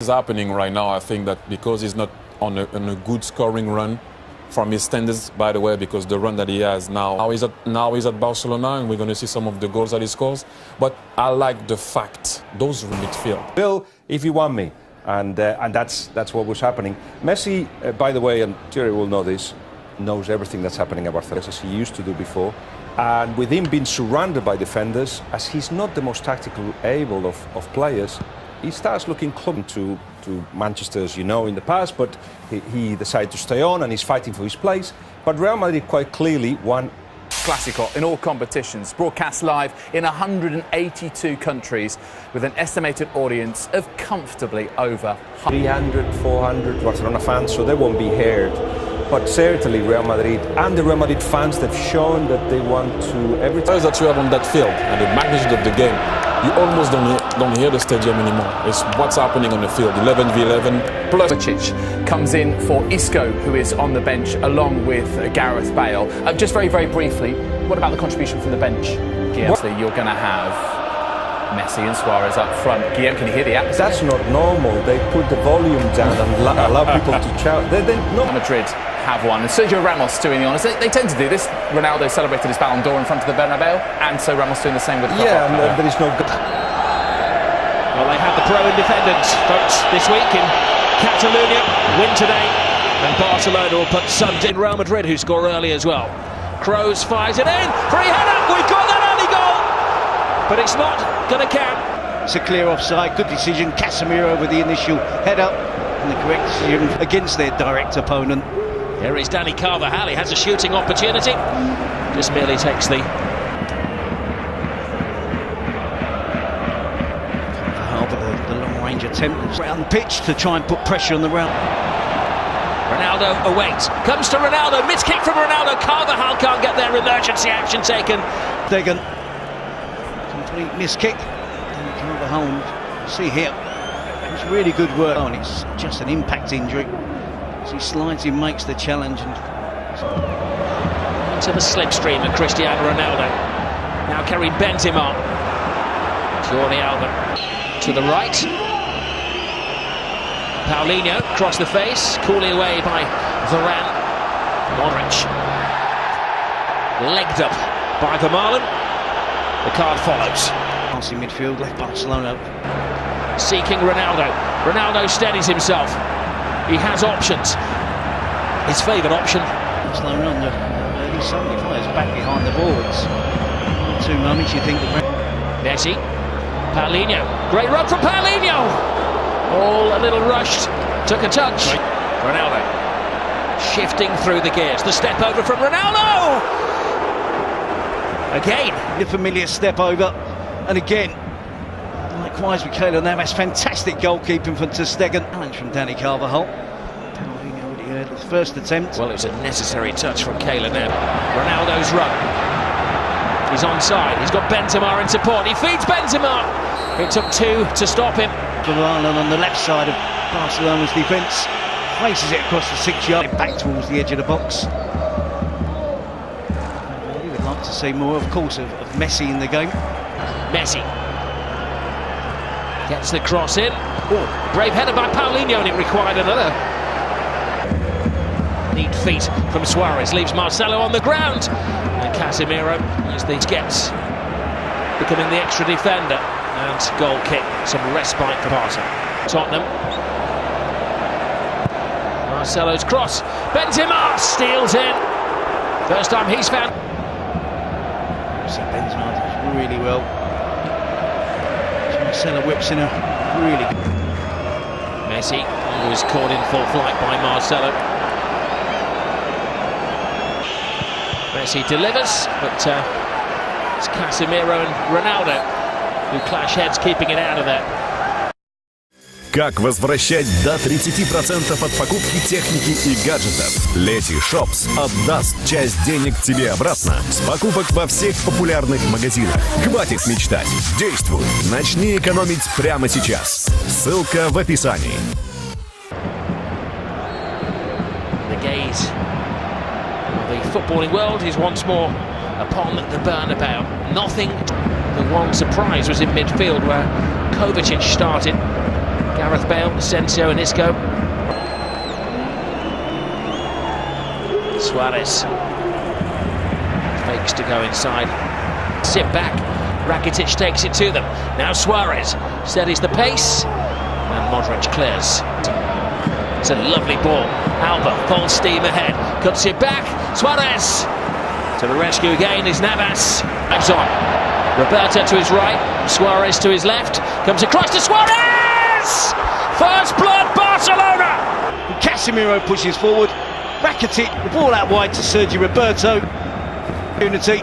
Is happening right now. I think that because he's not on a good scoring run from his standards, by the way, because the run that he has now he's at Barcelona, and we're going to see some of the goals that he scores. But I like the fact those midfield. Bill, if you want me, and that's what was happening. Messi, by the way, and Thierry will know this, knows everything that's happening at Barcelona as he used to do before. And with him being surrounded by defenders, as he's not the most tactically able of players, he starts looking close to Manchester, as you know, in the past, but he decided to stay on and he's fighting for his place. But Real Madrid quite clearly won. Clásico in all competitions, broadcast live in 182 countries with an estimated audience of comfortably over 300, 400 Barcelona fans, so they won't be heard. But certainly Real Madrid and the Real Madrid fans, they've shown that they want to every time that you have on that field and the magnitude of the game, you almost don't hear the stadium anymore. It's what's happening on the field. 11v11 plus. Kovacic comes in for Isco, who is on the bench along with Gareth Bale. Just very briefly, what about the contribution from the bench? Obviously, you're going to have Messi and Suarez up front. Guillaume, can you hear the atmosphere? That's not normal. They put the volume down and allow people to shout. They're not. Madrid have one, and Sergio Ramos doing the honours. They tend to do this. Ronaldo celebrated his Ballon d'Or in front of the Bernabeu, and so Ramos doing the same with. Yeah, and there is no. Well, they had the pro independence votes this week in Catalonia. Win today, and Barcelona will put Sons in. Real Madrid, who score early as well. Kroos fires it in. Free header. We've got that early goal, but it's not going to count. It's a clear offside. Good decision. Casemiro with the initial header, and the correct decision against their direct opponent. Here is Dani Carvajal. He has a shooting opportunity. Just merely takes the. The long-range attempt around the pitch to try and put pressure on the round. Ronaldo awaits. Comes to Ronaldo. Missed kick from Ronaldo. Carvajal can't get there. Emergency action taken. Degen. Complete miss kick. And Carvajal, see here, it's really good work. Oh, and it's just an impact injury. As he slides in, makes the challenge. And into the slipstream of Cristiano Ronaldo. Now Karim Benzema. Jordi Alba to the right. Paulinho across the face, coolly away by Varane. Modric legged up by Vermaelen. The card follows. Passing midfield, left Barcelona. Seeking Ronaldo. Ronaldo steadies himself. He has options. His favoured option. Barcelona under early 75 is back behind the ball. It's 1 or 2 moments you think the Messi. Paulinho. Great run from Paulinho. All a little rushed. Took a touch. Ronaldo. Shifting through the gears. The step over from Ronaldo. Again. The familiar step over. And again. Likewise with Keylor Navas. Fantastic goalkeeping from Ter Stegen. Challenge from Dani Carvajal. Paulinho already heard the first attempt. Well, it was a necessary touch from Keylor Navas. Ronaldo's run. He's onside. He's got Benzema in support. He feeds Benzema. It took 2 to stop him. Varane on the left side of Barcelona's defence. Places it across the 6-yard back towards the edge of the box. We would like to see more, of course, of Messi in the game. Messi gets the cross in. Oh, brave header by Paulinho, and it required another. Neat feet from Suarez, leaves Marcelo on the ground. And Casemiro, as these gets, becoming the extra defender. And goal kick, some respite for Barca. Tottenham. Marcelo's cross. Benzema steals in. First time he's found. See Benzema does really well. Marcelo whips in a really good. Messi, who was caught in full flight by Marcelo. Messi delivers, but it's Casemiro and Ronaldo who clash heads, keeping it out of there. Как возвращать до 30% от покупки техники и гаджетов? Leti Shops отдаст часть денег тебе обратно с покупок во всех популярных магазинах. Хватит мечтать. Действуй. Начни экономить прямо сейчас. Ссылка в описании. The gaze of the footballing world is once more upon the Bernabeu. Nothing. The one surprise was in midfield where Kovacic started. Gareth Bale, Asensio and Isco. Suarez fakes to go inside. Sit back. Rakitic takes it to them. Now Suarez steadies the pace. And Modric clears. It's a lovely ball. Alba full steam ahead. Cuts it back. Suarez. To the rescue again is Navas. Moves on. Roberto to his right. Suarez to his left. Comes across to Suarez! First blood, Barcelona! Casemiro pushes forward. Rakitic, the ball out wide to Sergio Roberto. Unity.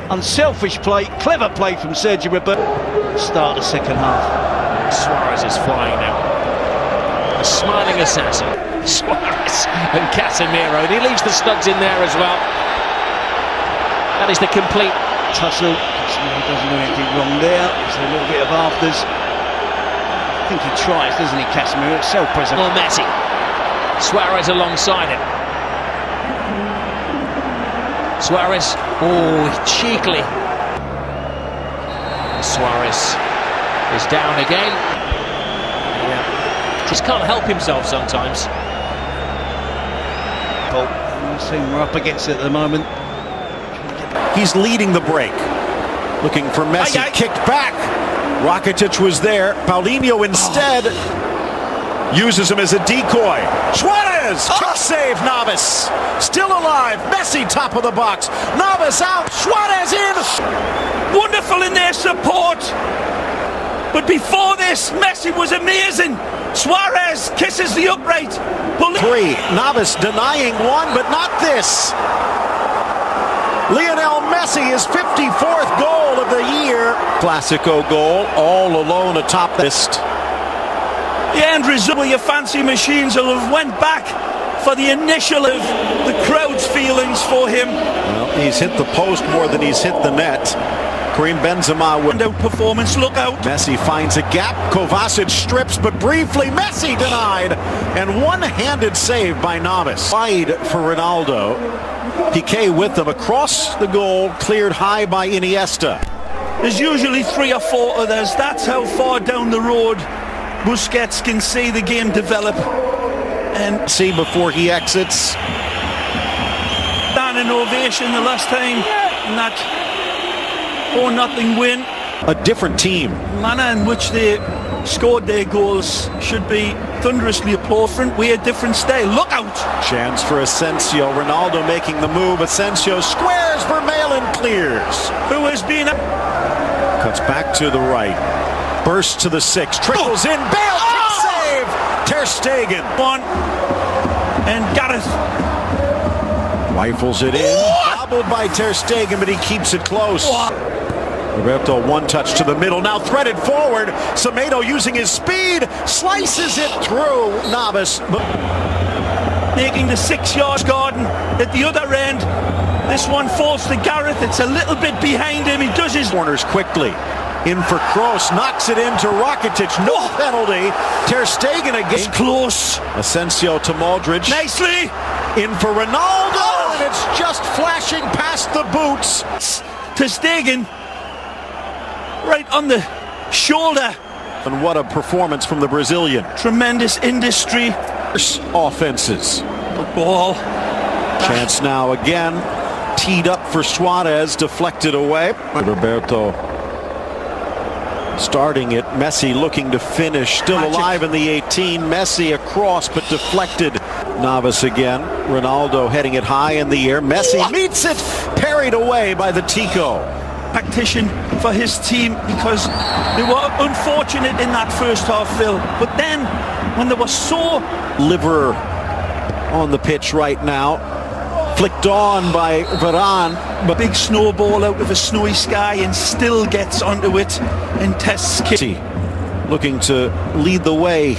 Unselfish play, clever play from Sergio Roberto. Start the second half. Suarez is flying now. A smiling assassin. Suarez and Casemiro. And he leaves the studs in there as well. That is the complete tussle. Casemiro doesn't do anything wrong there. There's a little bit of afters. I think he tries, doesn't he, Casemiro? It's self-preservation. Or Messi. Suarez alongside him. Suarez, cheekily. Suarez is down again. Yeah. Just can't help himself sometimes. We're up against it at the moment. He's leading the break. Looking for Messi. Kicked back. Rakitic was there. Paulinho instead uses him as a decoy. Suarez! Kick save, Navas. Still alive. Messi top of the box. Navas out. Suarez in. Wonderful in their support. But before this, Messi was amazing. Suarez kisses the upright. Three. Navas denying one, but not this. Lionel Messi, his 54th goal of the year. Classico goal, all alone atop the list. The end result, your fancy machines will have went back for the initial of the crowd's feelings for him. Well, he's hit the post more than he's hit the net. Karim Benzema with out performance, look out. Messi finds a gap. Kovacic strips, but briefly Messi denied. And one-handed save by Navas. Wide for Ronaldo. Piqué with them across the goal, cleared high by Iniesta. There's usually 3 or 4 others. That's how far down the road Busquets can see the game develop. And see before he exits. Standing ovation the last time in that 4-0 win. A different team. The manner in which they scored their goals should be thunderously applauded. We're a different style. Look out! Chance for Asensio. Ronaldo making the move. Asensio squares. Vermaelen clears. Who has been cuts back to the right. Bursts to the 6. Trickles in. Bale kick save. Ter Stegen. One. And Gareth rifles it in. Bobbled by Ter Stegen, but he keeps it close. Roberto, one touch to the middle, now threaded forward. Semedo using his speed, slices it through Navas. Making the 6-yard garden at the other end. This one falls to Gareth, it's a little bit behind him, he does his corners quickly. In for Kroos, knocks it into Rakitic, no penalty. Ter Stegen again. It's close. Asensio to Modric. Nicely. In for Ronaldo, and it's just flashing past the boots. Ter Stegen. Right on the shoulder. And what a performance from the Brazilian. Tremendous industry. Offenses. The ball. Chance now again. Teed up for Suarez, deflected away. Roberto starting it. Messi looking to finish. Still alive in the 18. Messi across, but deflected. Navas again. Ronaldo heading it high in the air. Messi meets it. Parried away by the Tico. Tactician for his team because they were unfortunate in that first half, Phil. But then when they were so liver on the pitch right now, flicked on by Varane, but big snowball out of a snowy sky and still gets onto it and tests Kitty. Looking to lead the way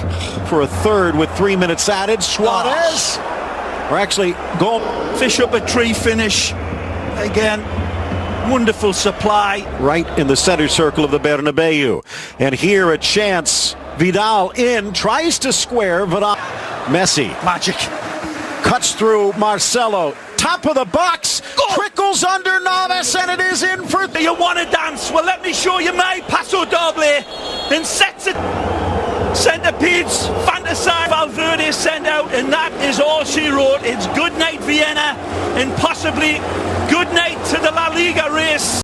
for a third with 3 minutes added. Suarez, or actually go fish up a tree finish again. Wonderful supply. Right in the center circle of the Bernabeu. And here a chance. Vidal in, tries to square. Vidal. Messi. Magic. Cuts through Marcelo. Top of the box. Trickles under Navas, and it is in for... You want to dance? Well, let me show you my paso doble. And sets it. Centre-piece, fantasy Valverde sent out, and that is all she wrote. It's good night Vienna, and possibly good night to the La Liga race.